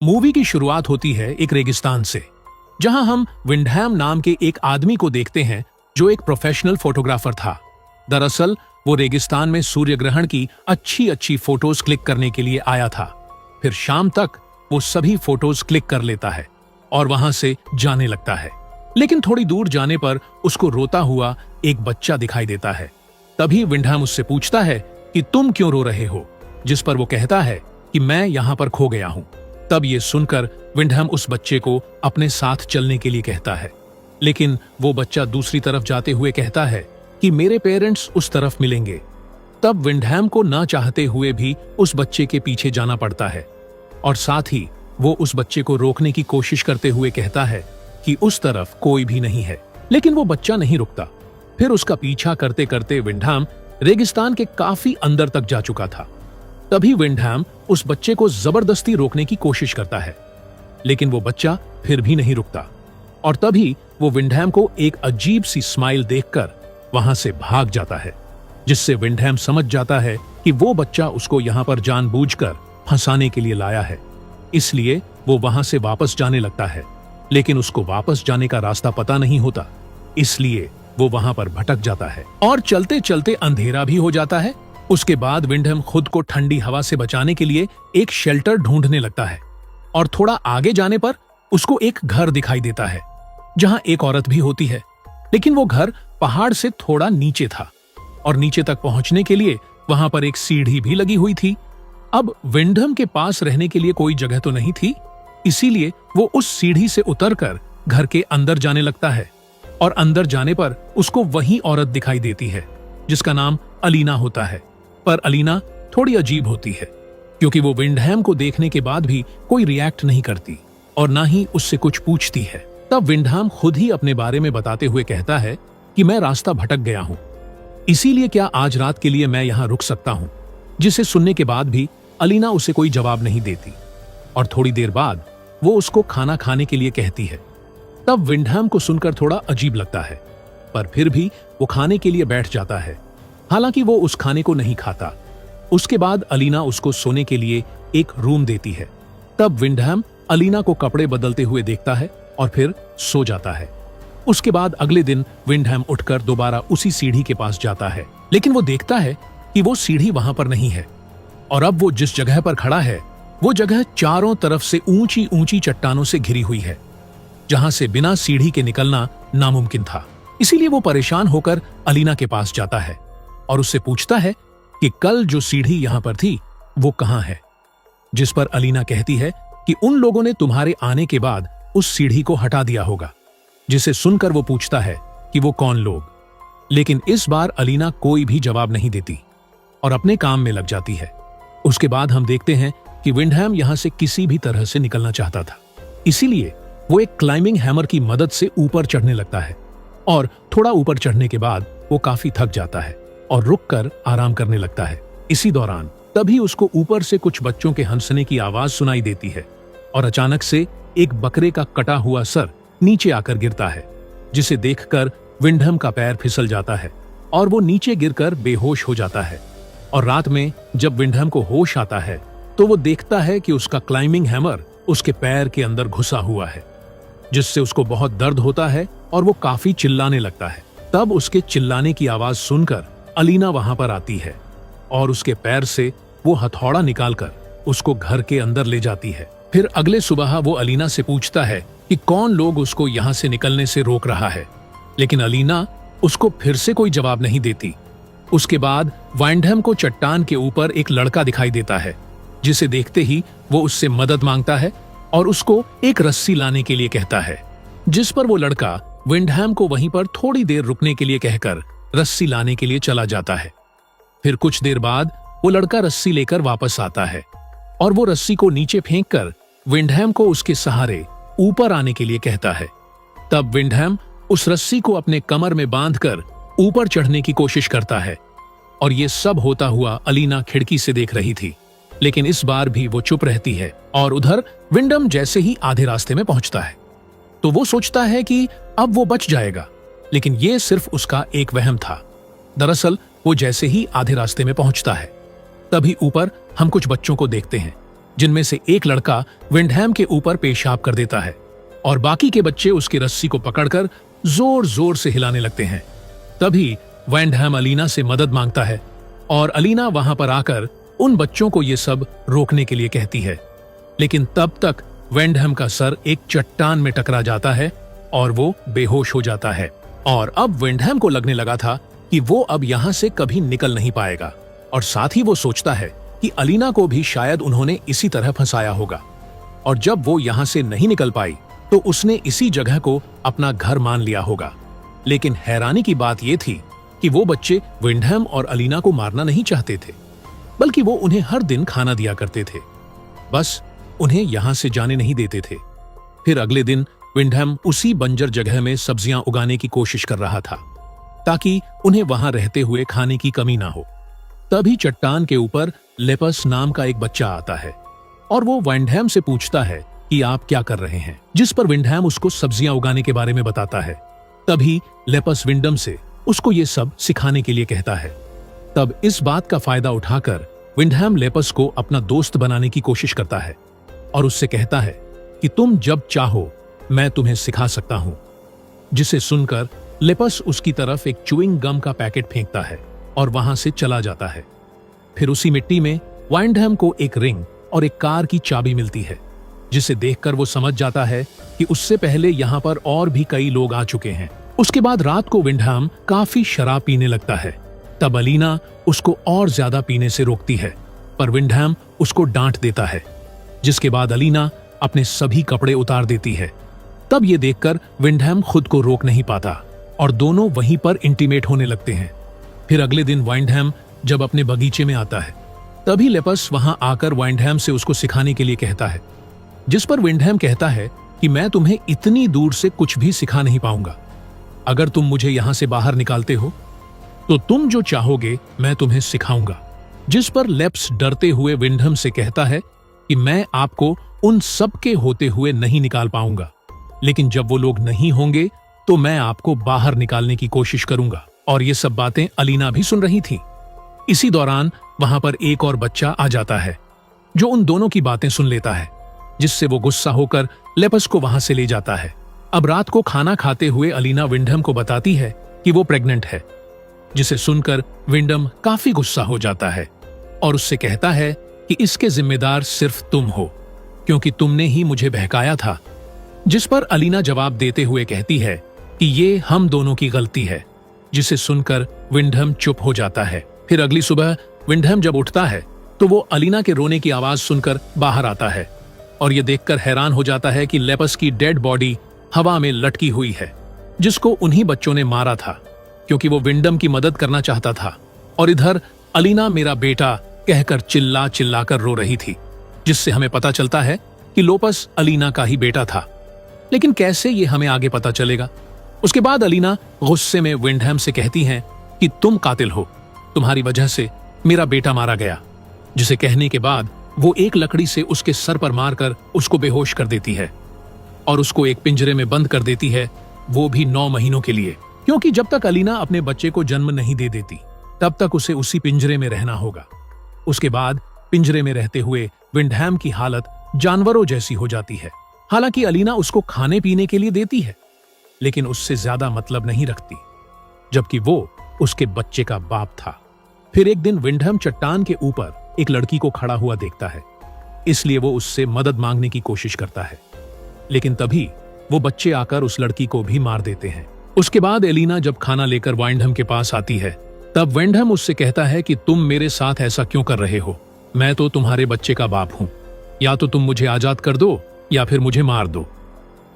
Movie की शुरुआत होती है एक रेगिस्तान से, जहां हम विंडहैम नाम के एक आदमी को देखते हैं जो एक प्रोफेशनल फोटोग्राफर था। दरअसल वो रेगिस्तान में सूर्य ग्रहण की अच्छी अच्छी फोटोज क्लिक करने के लिए आया था। फिर शाम तक वो सभी फोटोज क्लिक कर लेता है और वहां से जाने लगता है। लेकिन थोड़ी दूर जाने पर उसको रोता हुआ एक बच्चा दिखाई देता है। तभी विंडहैम उससे पूछता है कि तुम क्यों रो रहे हो, जिस पर वो कहता है कि मैं यहां पर खो गया हूं। तब ये सुनकर विंडहैम उस बच्चे को अपने साथ चलने के लिए कहता है, लेकिन वो बच्चा दूसरी तरफ जाते हुए कहता है कि मेरे पेरेंट्स उस तरफ मिलेंगे। तब विंडहैम को ना चाहते हुए भी उस बच्चे के पीछे जाना पड़ता है और साथ ही वो उस बच्चे को रोकने की कोशिश करते हुए कहता है कि उस तरफ कोई भी नहीं है। लेकिन वो बच्चा नहीं रुकता। फिर उसका पीछा करते करते विंडहैम रेगिस्तान के काफी अंदर तक जा चुका था। तभी विंडहैम उस बच्चे को जबरदस्ती रोकने की कोशिश करता है, लेकिन वो बच्चा फिर भी नहीं रुकता और तभी वो विंडहैम को एक अजीब सी स्माइल देखकर वहां से भाग जाता है, जिससे विंडहैम समझ जाता है कि वो बच्चा उसको यहां पर जानबूझकर फंसाने के लिए लाया है। इसलिए वो वहां से वापस जाने लगता है, लेकिन उसको वापस जाने का रास्ता पता नहीं होता, इसलिए वो वहां पर भटक जाता है और चलते चलते अंधेरा भी हो जाता है। उसके बाद विंडहैम खुद को ठंडी हवा से बचाने के लिए एक शेल्टर ढूंढने लगता है और थोड़ा आगे जाने पर उसको एक घर दिखाई देता है जहां एक औरत भी होती है। लेकिन वो घर पहाड़ से थोड़ा नीचे था और नीचे तक पहुंचने के लिए वहां पर एक सीढ़ी भी लगी हुई थी। अब विंडहैम के पास रहने के लिए कोई जगह तो नहीं थी, इसीलिए वो उस सीढ़ी से उतरकर घर के अंदर जाने लगता है और अंदर जाने पर उसको वही औरत दिखाई देती है जिसका नाम अलीना होता है। पर अलीना थोड़ी अजीब होती है क्योंकि वो विंडहैम को देखने के बाद भी कोई रिएक्ट नहीं करती और ना ही उससे कुछ पूछती है। तब विंडहैम खुद ही अपने बारे में बताते हुए कहता है कि मैं रास्ता भटक गया हूं, इसीलिए क्या आज रात के लिए मैं यहां रुक सकता हूं। जिसे सुनने के बाद भी अलीना उसे कोई जवाब नहीं देती और थोड़ी देर बाद वो उसको खाना खाने के लिए कहती है। तब विंडहैम को सुनकर थोड़ा अजीब लगता है, पर फिर भी वो खाने के लिए बैठ जाता है। हालांकि वो उस खाने को नहीं खाता। उसके बाद अलीना उसको सोने के लिए एक रूम देती है। तब विंडहैम अलीना को कपड़े बदलते हुए देखता है और फिर सो जाता है। उसके बाद अगले दिन विंडहैम उठकर दोबारा उसी सीढ़ी के पास जाता है, लेकिन वो देखता है कि वो सीढ़ी वहां पर नहीं है और अब वो जिस जगह पर खड़ा है वो जगह चारों तरफ से ऊंची ऊंची चट्टानों से घिरी हुई है, जहां से बिना सीढ़ी के निकलना नामुमकिन था। इसीलिए वो परेशान होकर अलीना के पास जाता है और उससे पूछता है कि कल जो सीढ़ी यहां पर थी वो कहां है। जिस पर अलीना कहती है कि उन लोगों ने तुम्हारे आने के बाद उस सीढ़ी को हटा दिया होगा। जिसे सुनकर वो पूछता है कि वो कौन लोग, लेकिन इस बार अलीना कोई भी जवाब नहीं देती और अपने काम में लग जाती है। उसके बाद हम देखते हैं कि विंडहैम यहां से किसी भी तरह से निकलना चाहता था, इसीलिए वो एक क्लाइंबिंग हैमर की मदद से ऊपर चढ़ने लगता है और थोड़ा ऊपर चढ़ने के बाद वो काफी थक जाता है और रुककर आराम करने लगता है। इसी दौरान तभी उसको ऊपर से कुछ बच्चों के हंसने की आवाज सुनाई देती है और अचानक से एक बकरे का कटा हुआ सर नीचे आकर गिरता है, जिसे देखकर विंडहैम का पैर फिसल जाता है और वो नीचे गिरकर बेहोश हो जाता है। और रात में जब विंडहैम को होश आता है तो वो देखता है कि उसका क्लाइंबिंग हैमर उसके पैर के अंदर घुसा हुआ है, जिससे उसको बहुत दर्द होता है और वो काफी चिल्लाने लगता है। तब उसके चिल्लाने की आवाज सुनकर अलीना वहां पर आती है और उसके पैर से वो हथौड़ा निकालकर उसको घर के अंदर ले जाती है। फिर अगले सुबह वो अलीना से पूछता है कि कौन लोग उसको यहां से निकलने से रोक रहा है, लेकिन अलीना उसको फिर से कोई जवाब नहीं देती। उसके बाद विंडहैम को चट्टान के ऊपर एक लड़का दिखाई देता है, जिसे देखते ही वो उससे मदद मांगता है और उसको एक रस्सी लाने के लिए कहता है, जिस पर वो लड़का विंडहैम को वहीं पर थोड़ी देर रुकने के लिए कहकर रस्सी लाने के लिए चला जाता है। फिर कुछ देर बाद वो लड़का रस्सी लेकर वापस आता है और वो रस्सी को नीचे फेंककर विंडहैम को उसके सहारे ऊपर आने के लिए कहता है। तब विंडहैम उस रस्सी को अपने कमर में बांधकर ऊपर चढ़ने की कोशिश करता है और ये सब होता हुआ अलीना खिड़की से देख रही थी, लेकिन इस बार भी वो चुप रहती है। और उधर विंडहैम जैसे ही आधे रास्ते में पहुंचता है तो वो सोचता है कि अब वो बच जाएगा, लेकिन ये सिर्फ उसका एक वहम था। दरअसल वो जैसे ही आधे रास्ते में पहुंचता है तभी ऊपर हम कुछ बच्चों को देखते हैं जिनमें से एक लड़का विंडहैम के ऊपर पेशाब कर देता है और बाकी के बच्चे उसकी रस्सी को पकड़कर जोर जोर से हिलाने लगते हैं। तभी विंडहैम अलीना से मदद मांगता है और अलीना वहां पर आकर उन बच्चों को ये सब रोकने के लिए कहती है। लेकिन तब तक विंडहैम का सर एक चट्टान में टकरा जाता है और वो बेहोश हो जाता है। और अब विंडहैम को लगने लगा था कि वो अब यहां से कभी निकल नहीं पाएगा, और साथ ही वो सोचता है कि अलीना को भी शायद उन्होंने इसी तरह फंसाया होगा। और जब वो यहां से नहीं निकल पाई तो उसने इसी जगह को अपना घर मान लिया होगा। लेकिन हैरानी की बात यह थी कि वो बच्चे विंडहैम और अलीना को मारना नहीं चाहते थे, बल्कि वो उन्हें हर दिन खाना दिया करते थे, बस उन्हें यहां से जाने नहीं देते थे। फिर अगले दिन विंडहैम उसी बंजर जगह में सब्जियां उगाने की कोशिश कर रहा था ताकि उन्हें वहां रहते हुए खाने की कमी ना हो। तभी चट्टान के ऊपर लेपस नाम का एक बच्चा आता है और वो विंडहैम से पूछता है कि आप क्या कर रहे हैं, जिस पर विंडहैम उसको सब्जियां उगाने के बारे में बताता है। तभी लेपस विंडम से उसको ये सब सिखाने के लिए कहता है। तब इस बात का फायदा उठाकर विंडहैम लेपस को अपना दोस्त बनाने की कोशिश करता है और उससे कहता है कि तुम जब चाहो मैं तुम्हें सिखा सकता हूं। जिसे सुनकर लेपस उसकी तरफ एक च्युइंग गम का पैकेट फेंकता है और वहां से चला जाता है। फिर उसी मिट्टी में विंडहैम को एक रिंग और एक कार की चाबी मिलती है, जिसे देखकर वो समझ जाता है कि उससे पहले यहाँ पर और भी कई लोग आ चुके हैं। उसके बाद रात को विंडहैम काफी शराब पीने लगता है। तब अलीना उसको और ज्यादा पीने से रोकती है, पर विंडहैम उसको डांट देता है, जिसके बाद अलीना अपने सभी कपड़े उतार देती है। तब ये देखकर विंडहैम खुद को रोक नहीं पाता और दोनों वहीं पर इंटीमेट होने लगते हैं। फिर अगले दिन विंडहैम जब अपने बगीचे में आता है, तभी लेपस वहां आकर विंडहैम से उसको सिखाने के लिए कहता है, जिस पर विंडहैम कहता है कि मैं तुम्हें इतनी दूर से कुछ भी सिखा नहीं पाऊंगा। अगर तुम मुझे यहां से बाहर निकालते हो तो तुम जो चाहोगे मैं तुम्हें सिखाऊंगा। जिस पर लेप्स डरते हुए विंडहैम से कहता है कि मैं आपको उन सब के होते हुए नहीं निकाल पाऊंगा, लेकिन जब वो लोग नहीं होंगे तो मैं आपको बाहर निकालने की कोशिश करूंगा। और ये सब बातें अलीना भी सुन रही थी। इसी दौरान वहां पर एक और बच्चा आ जाता है जो उन दोनों की बातें सुन लेता है, जिससे वो गुस्सा होकर लेपस को वहां से ले जाता है। अब रात को खाना खाते हुए अलीना विंडहैम को बताती है कि वो प्रेग्नेंट है, जिसे सुनकर विंडहैम काफी गुस्सा हो जाता है और उससे कहता है कि इसके जिम्मेदार सिर्फ तुम हो, क्योंकि तुमने ही मुझे बहकाया था। जिस पर अलीना जवाब देते हुए कहती है कि ये हम दोनों की गलती है, जिसे सुनकर विंडहैम चुप हो जाता है। फिर अगली सुबह विंडहैम जब उठता है तो वो अलीना के रोने की आवाज सुनकर बाहर आता है और ये देखकर हैरान हो जाता है कि लेपस की डेड बॉडी हवा में लटकी हुई है, जिसको उन्हीं बच्चों ने मारा था क्योंकि वो विंडहैम की मदद करना चाहता था। और इधर अलीना मेरा बेटा कहकर चिल्ला चिल्लाकर रो रही थी, जिससे हमें पता चलता है कि लोपस अलीना का ही बेटा था। लेकिन कैसे ये हमें आगे पता चलेगा। उसके बाद अलीना गुस्से में विंडहैम से कहती हैं कि तुम कातिल हो, तुम्हारी वजह से मेरा बेटा मारा गया। जिसे कहने के बाद वो एक लकड़ी से उसके सर पर मारकर उसको बेहोश कर देती है और उसको एक पिंजरे में बंद कर देती है, वो भी 9 महीनों के लिए, क्योंकि जब तक अलीना अपने बच्चे को जन्म नहीं दे देती तब तक उसे उसी पिंजरे में रहना होगा। उसके बाद पिंजरे में रहते हुए विंडहैम की हालत जानवरों जैसी हो जाती है। हालांकि अलीना उसको खाने पीने के लिए देती है, लेकिन उससे ज्यादा मतलब नहीं रखती, जबकि वो उसके बच्चे का बाप था। फिर एक दिन विंडहैम चट्टान के ऊपर एक लड़की को खड़ा हुआ देखता है, इसलिए वो उससे मदद मांगने की कोशिश करता है, लेकिन तभी वो बच्चे आकर उस लड़की को भी मार देते हैं। उसके बाद एलिना जब खाना लेकर विंडहैम के पास आती है, तब विंडहैम उससे कहता है कि तुम मेरे साथ ऐसा क्यों कर रहे हो, मैं तो तुम्हारे बच्चे का बाप हूं, या तो तुम मुझे आजाद कर दो या फिर मुझे मार दो।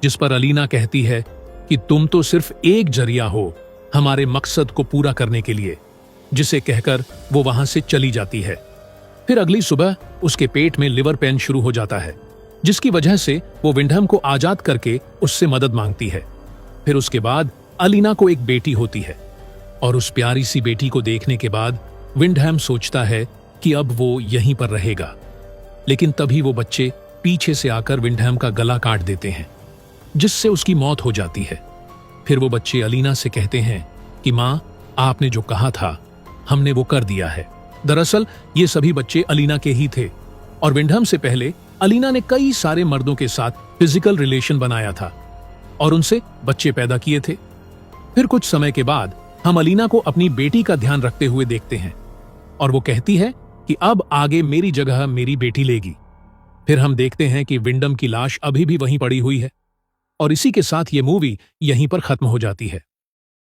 जिस पर अलीना कहती है कि तुम तो सिर्फ एक जरिया हो हमारे मकसद को पूरा करने के लिए, जिसे कहकर वो वहां से चली जाती है। फिर अगली सुबह उसके पेट में लिवर पेन शुरू हो जाता है, जिसकी वजह से वो विंडहैम को आजाद करके उससे मदद मांगती है। फिर उसके बाद अलीना को एक बेटी होती है और उस प्यारी सी बेटी को देखने के बाद विंडहैम सोचता है कि अब वो यहीं पर रहेगा, लेकिन तभी वो बच्चे पीछे से आकर विंडहैम का गला काट देते हैं, जिससे उसकी मौत हो जाती है। फिर वो बच्चे अलीना से कहते हैं कि माँ, आपने जो कहा था हमने वो कर दिया है। दरअसल ये सभी बच्चे अलीना के ही थे, और विंडहम से पहले अलीना ने कई सारे मर्दों के साथ फिजिकल रिलेशन बनाया था और उनसे बच्चे पैदा किए थे। फिर कुछ समय के बाद हम अलीना को अपनी बेटी का ध्यान रखते हुए देखते हैं और वो कहती है कि अब आगे मेरी जगह मेरी बेटी लेगी। फिर हम देखते हैं कि विंडम की लाश अभी भी वहीं पड़ी हुई है और इसी के साथ ये मूवी यहीं पर खत्म हो जाती है।